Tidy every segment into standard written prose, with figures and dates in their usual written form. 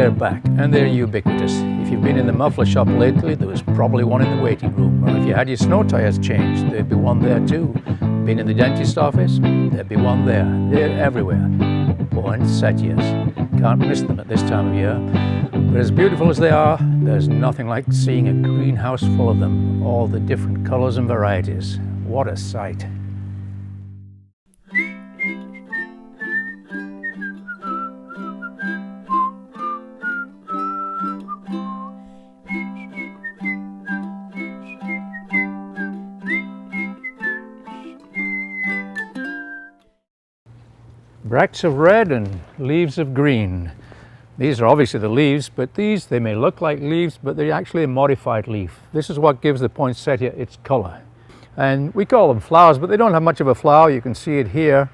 they're back, and they're ubiquitous. If you've been in the muffler shop lately, there was probably one in the waiting room. Or if you had your snow tires changed, there'd be one there too. Been in the dentist office, there'd be one there. They're everywhere. Poinsettias. Can't miss them at this time of year. But as beautiful as they are, there's nothing like seeing a greenhouse full of them. All the different colors and varieties. What a sight. Bracts of red and leaves of green. These are obviously the leaves, but these, they may look like leaves, but they're actually a modified leaf. This is what gives the poinsettia its color. And we call them flowers, but they don't have much of a flower. You can see it here,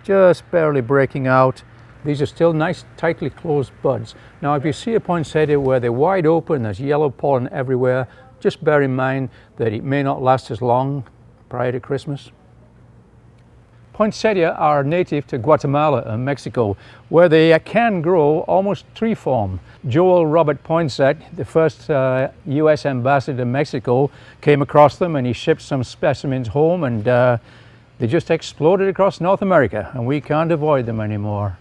just barely breaking out. These are still nice, tightly closed buds. Now, if you see a poinsettia where they're wide open, there's yellow pollen everywhere, just bear in mind that it may not last as long prior to Christmas. Poinsettia are native to Guatemala and Mexico, where they can grow almost tree form. Joel Robert Poinsett, the first US ambassador to Mexico, came across them and he shipped some specimens home, and they just exploded across North America, and we can't avoid them anymore.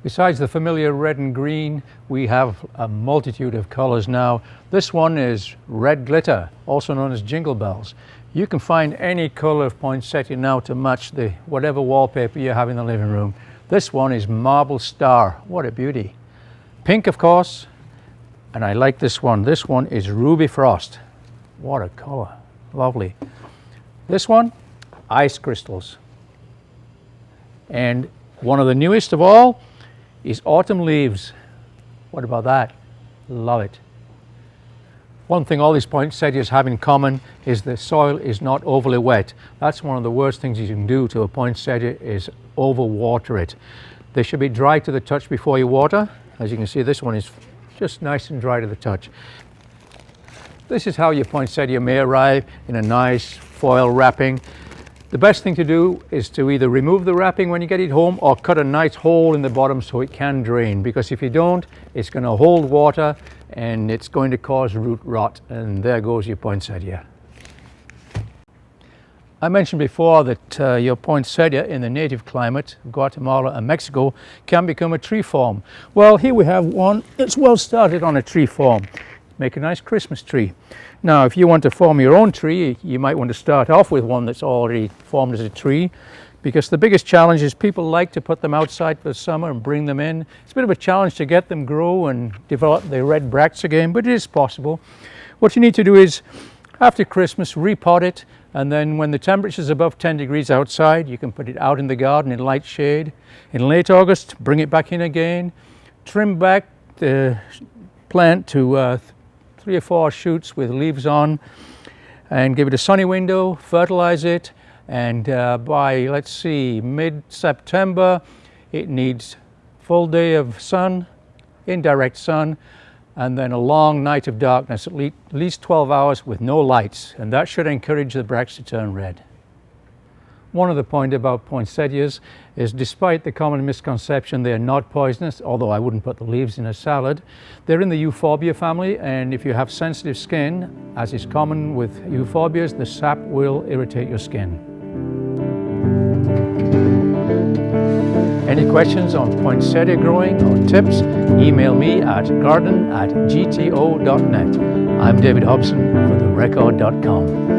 Besides the familiar red and green, we have a multitude of colors now. This one is red glitter, also known as jingle bells. You can find any color of poinsettia now to match whatever wallpaper you have in the living room. This one is marble star. What a beauty. Pink, of course, and I like this one. This one is ruby frost. What a color. Lovely. This one, ice crystals. And one of the newest of all is autumn leaves. What about that? Love it. One thing all these poinsettias have in common is the soil is not overly wet. That's one of the worst things you can do to a poinsettia, is overwater it. They should be dry to the touch before you water. As you can see, this one is just nice and dry to the touch. This is how your poinsettia may arrive, in a nice foil wrapping. The best thing to do is to either remove the wrapping when you get it home, or cut a nice hole in the bottom so it can drain, because if you don't, it's going to hold water and it's going to cause root rot, and there goes your poinsettia. I mentioned before that your poinsettia in the native climate, Guatemala and Mexico, can become a tree form. Well, here we have one that's well started on a tree form. Make a nice Christmas tree. Now, if you want to form your own tree, you might want to start off with one that's already formed as a tree, because the biggest challenge is people like to put them outside for the summer and bring them in. It's a bit of a challenge to get them grow and develop the red bracts again, but it is possible. What you need to do is, after Christmas, repot it, and then when the temperature is above 10 degrees outside, you can put it out in the garden in light shade. In late August, bring it back in again, trim back the plant to 3 or 4 shoots with leaves on, and give it a sunny window, fertilize it, and by, let's see, mid-September, it needs full day of sun, indirect sun, and then a long night of darkness, at least 12 hours with no lights, and that should encourage the bracts to turn red. One other point about poinsettias is, despite the common misconception they are not poisonous, although I wouldn't put the leaves in a salad, they're in the euphorbia family, and if you have sensitive skin, as is common with euphorbias, the sap will irritate your skin. Any questions on poinsettia growing or tips, email me at garden@gto.net. I'm David Hobson for therecord.com.